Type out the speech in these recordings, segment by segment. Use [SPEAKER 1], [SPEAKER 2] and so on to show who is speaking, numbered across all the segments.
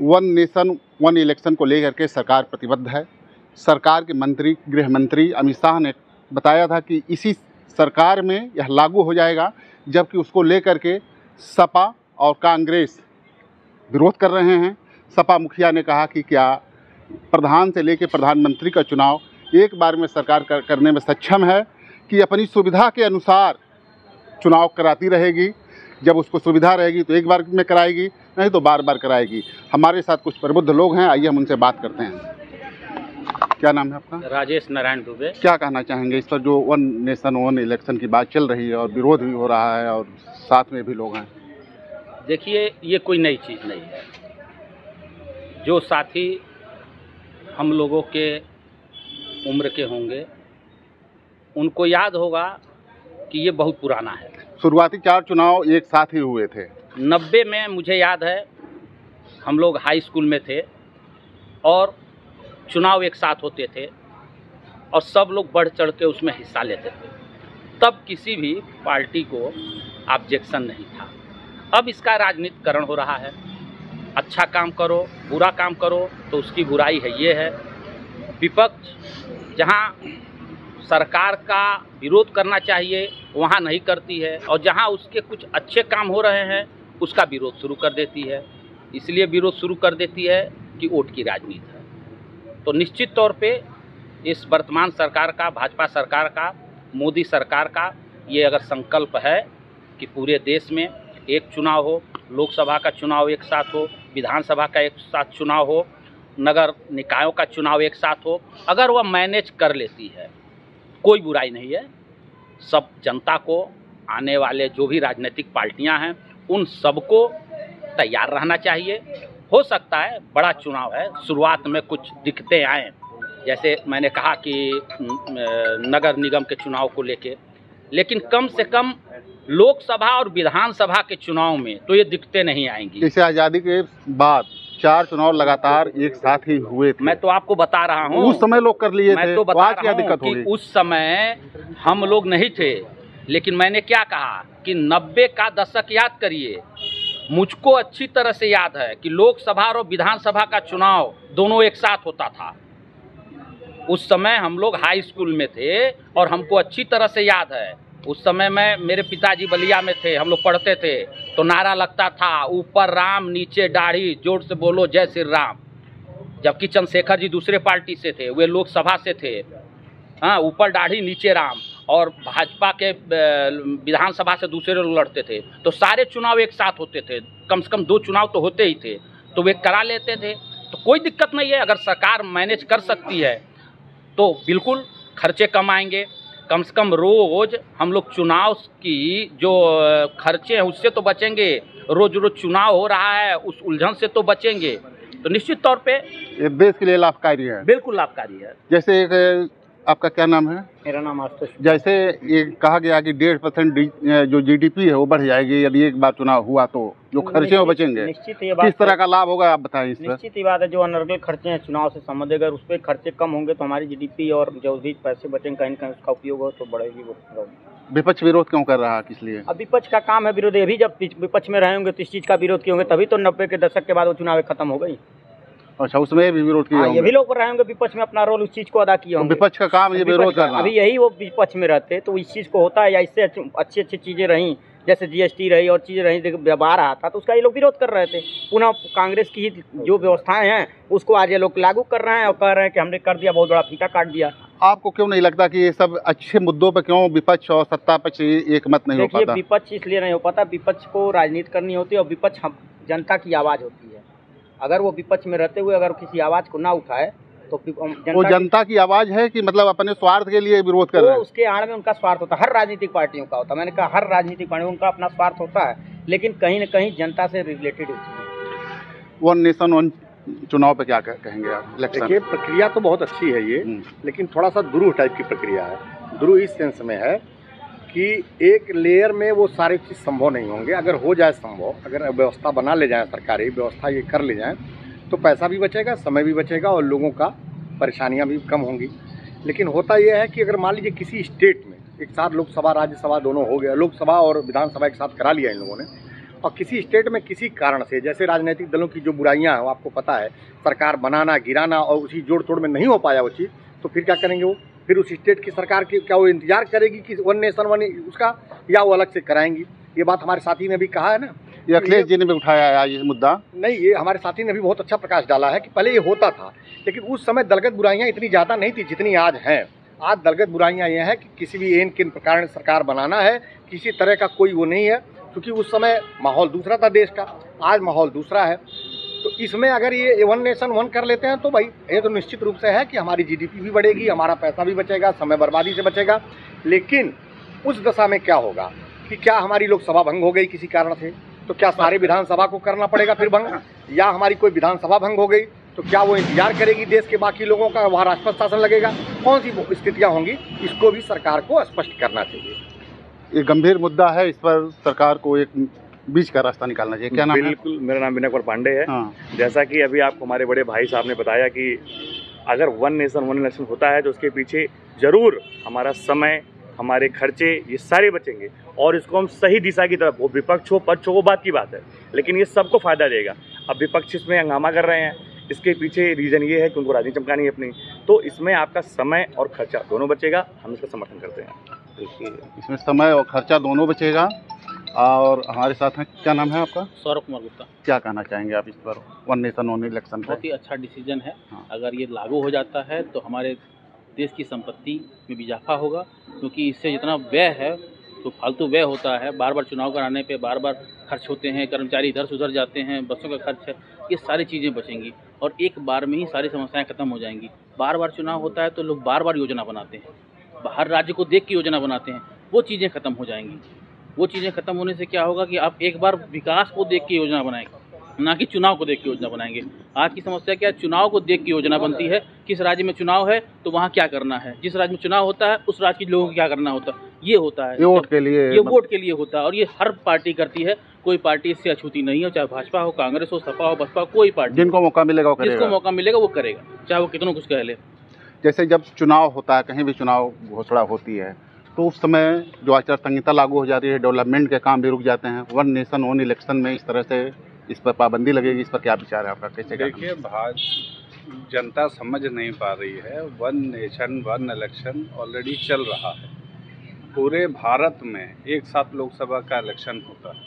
[SPEAKER 1] One nation one election को लेकर के सरकार प्रतिबद्ध है। सरकार के मंत्री, गृह मंत्री अमित शाह ने बताया था कि इसी सरकार में यह लागू हो जाएगा, जबकि उसको लेकर के सपा और कांग्रेस विरोध कर रहे हैं। सपा मुखिया ने कहा कि क्या प्रधान से लेकर प्रधानमंत्री का चुनाव एक बार में सरकार करने में सक्षम है कि अपनी सुविधा के अनुसार चुनाव कराती रहेगी। जब उसको सुविधा रहेगी तो एक बार में कराएगी, नहीं तो बार बार कराएगी। हमारे साथ कुछ प्रबुद्ध लोग हैं, आइए हम उनसे बात करते हैं। क्या नाम है आपका?
[SPEAKER 2] राजेश नारायण दुबे।
[SPEAKER 1] क्या कहना चाहेंगे इस पर जो वन नेशन वन इलेक्शन की बात चल रही है और विरोध भी हो रहा है और साथ में भी लोग हैं?
[SPEAKER 2] देखिए, ये कोई नई चीज़ नहीं है। जो साथी हम लोगों के उम्र के होंगे उनको याद होगा कि ये बहुत पुराना है।
[SPEAKER 1] शुरुआती 4 चुनाव एक साथ ही हुए थे।
[SPEAKER 2] 90 में मुझे याद है, हम लोग हाई स्कूल में थे और चुनाव एक साथ होते थे और सब लोग बढ़ चढ़ के उसमें हिस्सा लेते थे। तब किसी भी पार्टी को ऑब्जेक्शन नहीं था। अब इसका राजनीतिकरण हो रहा है। अच्छा काम करो, बुरा काम करो तो उसकी बुराई है। ये है विपक्ष जहाँ सरकार का विरोध करना चाहिए वहाँ नहीं करती है, और जहाँ उसके कुछ अच्छे काम हो रहे हैं उसका विरोध शुरू कर देती है। इसलिए विरोध शुरू कर देती है कि वोट की राजनीति है। तो निश्चित तौर पे इस वर्तमान सरकार का, भाजपा सरकार का, मोदी सरकार का ये अगर संकल्प है कि पूरे देश में एक चुनाव हो, लोकसभा का चुनाव एक साथ हो, विधानसभा का एक साथ चुनाव हो, नगर निकायों का चुनाव एक साथ हो, अगर वह मैनेज कर लेती है कोई बुराई नहीं है। सब जनता को, आने वाले जो भी राजनीतिक पार्टियां हैं उन सबको तैयार रहना चाहिए। हो सकता है बड़ा चुनाव है, शुरुआत में कुछ दिक्कतें आएँ, जैसे मैंने कहा कि नगर निगम के चुनाव को लेके, लेकिन कम से कम लोकसभा और विधानसभा के चुनाव में तो ये दिक्कतें नहीं आएंगी।
[SPEAKER 1] जैसे आज़ादी के बाद 4 चुनाव लगातार एक साथ ही हुए थे।
[SPEAKER 2] मैं तो आपको बता रहा हूँ,
[SPEAKER 1] उस समय लोग कर लिए थे।
[SPEAKER 2] मैं तो बता रहा हूँ कि
[SPEAKER 1] होगी?
[SPEAKER 2] उस समय हम लोग नहीं थे, लेकिन मैंने क्या कहा कि 90 का दशक याद करिए। मुझको अच्छी तरह से याद है कि लोकसभा और विधानसभा का चुनाव दोनों एक साथ होता था। उस समय हम लोग हाई स्कूल में थे और हमको अच्छी तरह से याद है। उस समय में मेरे पिताजी बलिया में थे, हम लोग पढ़ते थे तो नारा लगता था, ऊपर राम नीचे दाढ़ी, जोर से बोलो जय श्री राम। जबकि चंद्रशेखर जी दूसरे पार्टी से थे, वे लोकसभा से थे। हाँ, ऊपर दाढ़ी नीचे राम। और भाजपा के विधानसभा से दूसरे लोग लड़ते थे तो सारे चुनाव एक साथ होते थे। कम से कम 2 चुनाव तो होते ही थे, तो वे करा लेते थे। तो कोई दिक्कत नहीं है, अगर सरकार मैनेज कर सकती है तो बिल्कुल खर्चे कम आएंगे। कम से कम रोज हम लोग चुनाव की जो खर्चे हैं उससे तो बचेंगे। रोज रोज चुनाव हो रहा है उस उलझन से तो बचेंगे। तो निश्चित तौर पे
[SPEAKER 1] ये देश के लिए लाभकारी है।
[SPEAKER 2] बिल्कुल लाभकारी है।
[SPEAKER 1] जैसे एक, आपका क्या नाम है?
[SPEAKER 2] मेरा नाम आशुतोष।
[SPEAKER 1] जैसे ये कहा गया कि 1.5% जो GDP है वो बढ़ जाएगी यदि एक बार चुनाव हुआ, तो जो खर्चे वो बचेंगे।
[SPEAKER 2] निश्चित ये बात
[SPEAKER 1] किस तरह का लाभ होगा आप बताएं इस पर।
[SPEAKER 2] निश्चित ही बात है, जो अनर्गल खर्चे हैं चुनाव से संबंधित, अगर उस पर खर्चे कम होंगे तो हमारी GDP और जो भी पैसे बचेंगे कहीं न कहीं उसका उपयोग हो तो बढ़ेगी वो।
[SPEAKER 1] विपक्ष विरोध क्यों कर रहा है, किस लिए?
[SPEAKER 2] अब विपक्ष का काम है विरोध। अभी जब विपक्ष में रहेंगे तो इस चीज़ का विरोध किए होंगे, तभी तो 90 के दशक के बाद वो चुनाव खत्म हो गई।
[SPEAKER 1] अच्छा, उसमें भी विरोध किया?
[SPEAKER 2] ये भी लोग रहेंगे विपक्ष में, अपना रोल उस चीज़ को अदा किए होंगे।
[SPEAKER 1] विपक्ष का काम ये विरोध करना।
[SPEAKER 2] अभी यही वो विपक्ष में रहते तो इस चीज़ को होता है, या इससे अच्छी अच्छी चीज़ें रहीं, जैसे GST रही और चीज़ें रहीं, व्यवहार रहा था तो उसका ये लोग विरोध कर रहे थे। पुनः कांग्रेस की जो व्यवस्थाएं हैं उसको आज ये लोग लागू कर रहे हैं और कह रहे हैं कि हमने कर दिया, बहुत बड़ा फीका काट दिया।
[SPEAKER 1] आपको क्यों नहीं लगता कि ये सब अच्छे मुद्दों पर क्यों विपक्ष और सत्ता पक्ष एक मत नहीं हो पाता?
[SPEAKER 2] विपक्ष इसलिए नहीं हो पाता, विपक्ष को राजनीति करनी होती है और विपक्ष जनता की आवाज़ होती है। अगर वो विपक्ष में रहते हुए अगर किसी आवाज़ को ना उठाए तो
[SPEAKER 1] वो जनता की आवाज़ है कि मतलब अपने स्वार्थ के लिए विरोध कर रहे हैं?
[SPEAKER 2] उसके आड़ में उनका स्वार्थ होता है। हर राजनीतिक पार्टियों का होता है। मैंने कहा हर राजनीतिक पार्टी उनका अपना स्वार्थ होता है, लेकिन कहीं न कहीं जनता से रिलेटेड होती है।
[SPEAKER 1] वन नेशन वन चुनाव पे क्या कहेंगे आप?
[SPEAKER 3] देखिए, प्रक्रिया तो बहुत अच्छी है ये, लेकिन थोड़ा सा दुरूह टाइप की प्रक्रिया है। दुरूह इस सेंस में है कि एक लेयर में वो सारी चीज़ संभव नहीं होंगे। अगर हो जाए संभव, अगर व्यवस्था बना ले जाए, सरकारी व्यवस्था ये कर ले जाए तो पैसा भी बचेगा, समय भी बचेगा और लोगों का परेशानियां भी कम होंगी। लेकिन होता यह है कि अगर मान लीजिए किसी स्टेट में एक साथ लोकसभा राज्यसभा दोनों हो गया, लोकसभा और विधानसभा एक साथ करा लिया इन लोगों ने, और किसी स्टेट में किसी कारण से, जैसे राजनीतिक दलों की जो बुराइयां हैं वो आपको पता है, सरकार बनाना गिराना और उसी जोड़ तोड़ में नहीं हो पाया वो चीज़, तो फिर क्या करेंगे वो? फिर उस स्टेट की सरकार की क्या वो इंतजार करेगी कि वन नेशन वन उसका, या वो अलग से कराएंगी? ये बात हमारे साथी ने भी कहा है ना,
[SPEAKER 1] ये अखिलेश जी ने भी उठाया है ये मुद्दा।
[SPEAKER 3] नहीं, ये हमारे साथी ने भी बहुत अच्छा प्रकाश डाला है कि पहले ये होता था, लेकिन उस समय दलगत बुराइयां इतनी ज़्यादा नहीं थी जितनी आज हैं। आज दलगत बुराइयां ये हैं कि किसी भी एन किन प्रकार से सरकार बनाना है, किसी तरह का कोई वो नहीं है, क्योंकि उस समय माहौल दूसरा था देश का, आज माहौल दूसरा है। तो इसमें अगर ये वन नेशन वन कर लेते हैं तो भाई ये तो निश्चित रूप से है कि हमारी जीडीपी भी बढ़ेगी, हमारा पैसा भी बचेगा, समय बर्बादी से बचेगा। लेकिन उस दशा में क्या होगा कि क्या हमारी लोकसभा भंग हो गई किसी कारण से, तो क्या सारे विधानसभा को करना पड़ेगा फिर भंग, या हमारी कोई विधानसभा भंग हो गई तो क्या वो इंतजार करेगी देश के बाकी लोगों का, वहाँ राष्ट्रपति शासन लगेगा? कौन सी स्थितियाँ होंगी, इसको भी सरकार को स्पष्ट करना चाहिए।
[SPEAKER 1] ये गंभीर मुद्दा है, इस पर सरकार को एक बीच का रास्ता निकालना चाहिए। क्या नाम है?
[SPEAKER 4] बिल्कुल, मेरा नाम विनय कुमार पांडे है।
[SPEAKER 1] हाँ।
[SPEAKER 4] जैसा कि अभी आपको हमारे बड़े भाई साहब ने बताया कि अगर वन नेशन वन इलेक्शन होता है तो उसके पीछे जरूर हमारा समय, हमारे खर्चे, ये सारे बचेंगे और इसको हम सही दिशा की तरफ, वो विपक्ष हो पक्ष हो वो बात की बात है, लेकिन ये सबको फायदा देगा। अब विपक्ष इसमें हंगामा कर रहे हैं, इसके पीछे रीज़न ये है कि उनको राजनीति चमकानी है अपनी, तो इसमें आपका समय और खर्चा दोनों बचेगा, हम इसका समर्थन करते हैं।
[SPEAKER 1] इसमें समय और खर्चा दोनों बचेगा। और हमारे साथ हैं, क्या नाम है आपका?
[SPEAKER 2] सौरभ कुमार गुप्ता।
[SPEAKER 1] क्या कहना चाहेंगे आप इस पर वन नेशन वन इलेक्शन पर?
[SPEAKER 2] बहुत ही अच्छा डिसीजन है।
[SPEAKER 1] हाँ।
[SPEAKER 2] अगर ये लागू हो जाता है तो हमारे देश की संपत्ति में भी इजाफा होगा, क्योंकि इससे जितना व्यय है तो फालतू व्यय होता है, बार बार चुनाव कराने पे बार बार खर्च होते हैं, कर्मचारी इधर से उधर जाते हैं, बसों का खर्च है, ये सारी चीज़ें बचेंगी और एक बार में ही सारी समस्याएं खत्म हो जाएंगी। बार बार चुनाव होता है तो लोग बार बार योजना बनाते हैं, बाहर राज्य को देख के योजना बनाते हैं, वो चीज़ें खत्म हो जाएंगी। वो चीज़ें खत्म होने से क्या होगा कि आप एक बार विकास को देख के योजना बनाएंगे, ना कि चुनाव को देख के योजना बनाएंगे। आज की समस्या क्या है, चुनाव को देख के योजना बनती है, किस राज्य में चुनाव है तो वहाँ क्या करना है, जिस राज्य में चुनाव होता है उस राज्य के लोगों को क्या करना होता है, ये होता है।
[SPEAKER 1] ये वोट के लिए,
[SPEAKER 2] ये वोट के लिए होता है और ये हर पार्टी करती है, कोई पार्टी इससे अछूती नहीं है, चाहे भाजपा हो, कांग्रेस हो, सपा हो, बसपा हो, कोई पार्टी,
[SPEAKER 1] जिनको मौका मिलेगा वो करेगा।
[SPEAKER 2] जिसको मौका मिलेगा वो करेगा, चाहे वो कितना कुछ कह ले।
[SPEAKER 1] जैसे जब चुनाव होता है, कहीं भी चुनाव घोषणा होती है तो उस समय जो आचार संहिता लागू हो जाती है, डेवलपमेंट के काम भी रुक जाते हैं। वन नेशन वन इलेक्शन में इस तरह से इस पर पाबंदी लगेगी, इस पर क्या विचार है आपका? कैसे?
[SPEAKER 5] देखिए, जनता समझ नहीं पा रही है। One nation one election already चल रहा है, पूरे भारत में एक साथ लोकसभा का इलेक्शन होता है,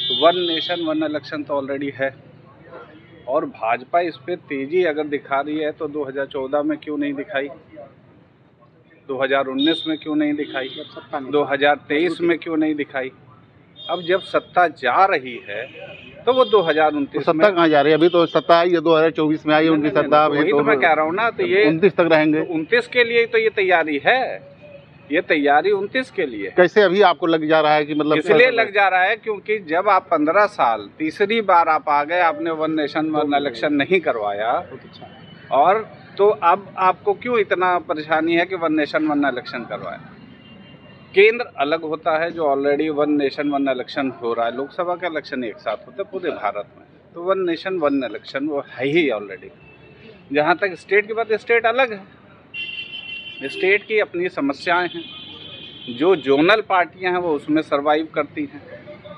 [SPEAKER 5] तो वन नेशन वन इलेक्शन तो ऑलरेडी है। और भाजपा इस पर तेज़ी अगर दिखा रही है तो 2014 में क्यों नहीं दिखाई, 2019 में क्यों नहीं दिखाई, 2023 में क्यों नहीं दिखाई? अब जब सत्ता जा रही है तो वो 2029
[SPEAKER 1] तो सत्ता कहाँ जा रही है? अभी तो सत्ता आई है, 2024 में आई है उनकी सत्ता।
[SPEAKER 5] वही तो मैं कह रहा हूँ ना, तो ये
[SPEAKER 1] 29 तक रहेंगे।
[SPEAKER 5] 29 के लिए तो ये तैयारी है, ये तैयारी 29 के लिए।
[SPEAKER 1] कैसे अभी आपको लग जा रहा है कि मतलब?
[SPEAKER 5] इसलिए लग जा रहा है क्योंकि जब आप 15 साल तीसरी बार आप आ गए, आपने वन नेशन वन इलेक्शन नहीं करवाया, और तो अब आपको क्यों इतना परेशानी है कि वन नेशन वन इलेक्शन करवाए? केंद्र अलग होता है, जो already one nation one election हो रहा है, लोकसभा का इलेक्शन एक साथ होता है पूरे भारत में, तो वन नेशन वन इलेक्शन वो है ही ऑलरेडी। जहाँ तक स्टेट की बात, स्टेट अलग है, स्टेट की अपनी समस्याएं हैं, जो जोनल पार्टियां हैं वो उसमें सर्वाइव करती हैं।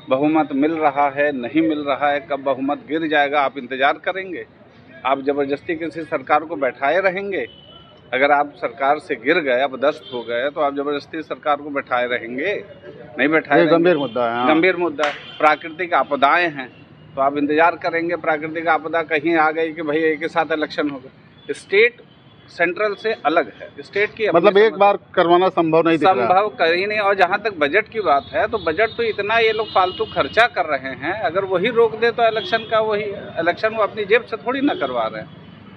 [SPEAKER 5] बहुमत मिल रहा है, नहीं मिल रहा है, कब बहुमत गिर जाएगा आप इंतज़ार करेंगे? आप ज़बरदस्ती किसी सरकार को बैठाए रहेंगे? अगर आप सरकार से गिर गए, अपदस्थ हो गए, तो आप ज़बरदस्ती सरकार को बैठाए रहेंगे? नहीं बैठाए।
[SPEAKER 1] गंभीर मुद्दा है।
[SPEAKER 5] गंभीर मुद्दा है। प्राकृतिक आपदाएं हैं तो आप इंतजार करेंगे, प्राकृतिक आपदा कहीं आ गई कि भाई एक के साथ इलेक्शन होगा। स्टेट सेंट्रल से अलग है, स्टेट की
[SPEAKER 1] मतलब एक बार करवाना संभव नहीं दिख रहा।
[SPEAKER 5] संभव कहीं नहीं। और जहाँ तक बजट की बात है तो बजट तो इतना ये लोग फालतू खर्चा कर रहे हैं, अगर वही रोक दे तो इलेक्शन का, वही इलेक्शन वो अपनी जेब से थोड़ी ना करवा रहे हैं,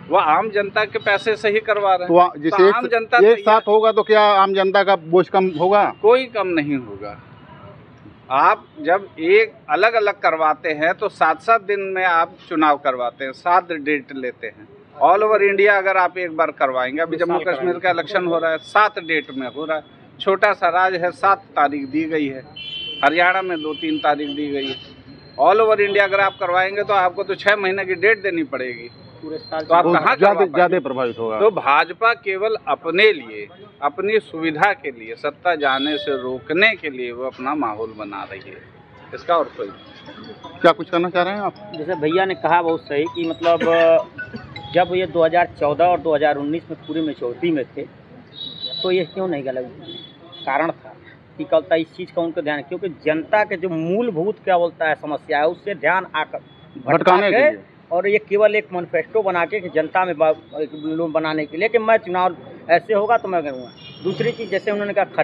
[SPEAKER 5] वो आम जनता के पैसे से ही करवा रहे हैं।
[SPEAKER 1] तो जिसे
[SPEAKER 5] आम जनता
[SPEAKER 1] एक साथ होगा तो क्या आम जनता का बोझ कम होगा?
[SPEAKER 5] कोई कम नहीं होगा। आप जब एक अलग अलग करवाते हैं तो 7-7 दिन में आप चुनाव करवाते हैं, 7 डेट लेते हैं। ऑल ओवर इंडिया अगर आप एक बार करवाएंगे, अभी जम्मू कश्मीर का इलेक्शन हो रहा है 7 डेट में हो रहा है, छोटा सा राज्य है, 7 तारीख दी गई है, हरियाणा में 2-3 तारीख दी गई है। ऑल ओवर इंडिया अगर आप करवाएंगे तो आपको तो 6 महीने की डेट देनी पड़ेगी, तो आप कहाँ
[SPEAKER 1] ज़्यादा प्रभावित होगा।
[SPEAKER 5] तो भाजपा केवल अपने लिए, अपनी सुविधा के लिए, सत्ता जाने से रोकने के लिए वो अपना माहौल बना रही है। इसका और कोई
[SPEAKER 1] क्या कुछ करना चाह रहे हैं आप?
[SPEAKER 2] जैसे भैया ने कहा बहुत सही कि मतलब जब ये 2014 और 2019 में पूरी मेच्योरिटी में थे तो ये क्यों नहीं गलत कारण था कि कहता इस चीज़ का उनको ध्यान, क्योंकि जनता के जो मूलभूत क्या बोलता है समस्या है उससे ध्यान आकर
[SPEAKER 1] भटकाने के लिए,
[SPEAKER 2] और ये केवल एक मैनिफेस्टो बना के कि जनता में बनाने के लिए कि मैं चुनाव ऐसे होगा तो मैं करूँगा। दूसरी चीज़ जैसे उन्होंने कहा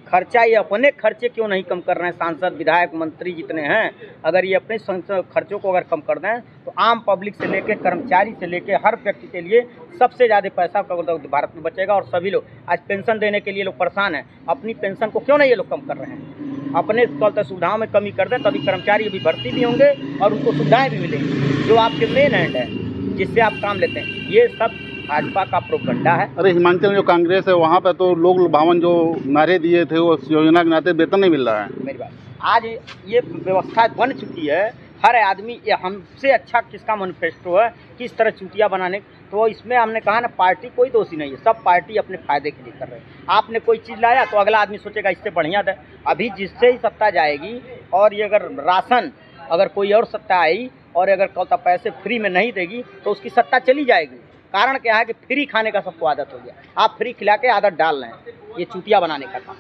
[SPEAKER 2] खर्चा ये अपने खर्चे क्यों नहीं कम कर रहे हैं? सांसद विधायक मंत्री जितने हैं अगर ये अपने खर्चों को अगर कम कर दें तो आम पब्लिक से लेकर कर्मचारी से लेकर हर व्यक्ति के लिए सबसे ज़्यादा पैसा भारत में बचेगा। और सभी लोग आज पेंशन देने के लिए लोग परेशान हैं, अपनी पेंशन को क्यों नहीं ये लोग कम कर रहे हैं? अपने सुविधाओं में कमी कर दें तभी कर्मचारी भी भर्ती भी होंगे और उनको सुविधाएँ भी मिलेंगी जो आपके मेन एंड है जिससे आप काम लेते हैं। ये सब भाजपा का प्रोपगंडा है।
[SPEAKER 1] अरे हिमाचल में जो कांग्रेस है वहाँ पे तो लोग लुभावन जो नारे दिए थे वो योजना के नाते वेतन नहीं मिल रहा है।
[SPEAKER 2] मेरी बात, आज ये व्यवस्था बन चुकी है, हर आदमी ये हमसे अच्छा किसका मैनिफेस्टो है किस तरह चुटिया बनाने, तो इसमें हमने कहा ना पार्टी कोई दोषी नहीं है, सब पार्टी अपने फायदे के लिए कर रहे हैं। आपने कोई चीज़ लाया तो अगला आदमी सोचेगा इससे बढ़िया दे। अभी जिससे ही सत्ता जाएगी और ये अगर राशन अगर कोई और सत्ता आई और अगर कहता पैसे फ्री में नहीं देगी तो उसकी सत्ता चली जाएगी। कारण क्या है कि फ्री खाने का सबको आदत हो गया, आप फ्री खिला के आदत डाल रहे हैं, ये चुटिया बनाने का काम।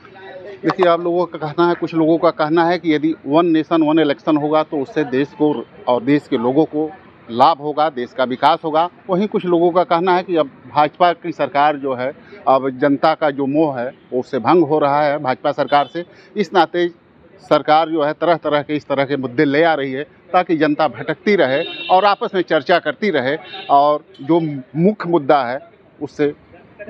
[SPEAKER 1] देखिए आप लोगों का कहना है, कुछ लोगों का कहना है कि यदि वन नेशन वन इलेक्शन होगा तो उससे देश को और देश के लोगों को लाभ होगा, देश का विकास होगा। वहीं कुछ लोगों का कहना है कि अब भाजपा की सरकार जो है अब जनता का जो मोह है वो उससे भंग हो रहा है भाजपा सरकार से। इस नाते सरकार जो है तरह तरह के इस तरह के मुद्दे ले आ रही है ताकि जनता भटकती रहे और आपस में चर्चा करती रहे और जो मुख्य मुद्दा है उससे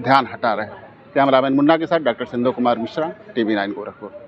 [SPEAKER 1] ध्यान हटा रहे। कैमरामैन मुन्ना के साथ डॉक्टर सिंधु कुमार मिश्रा, TV9 गोरखपुर।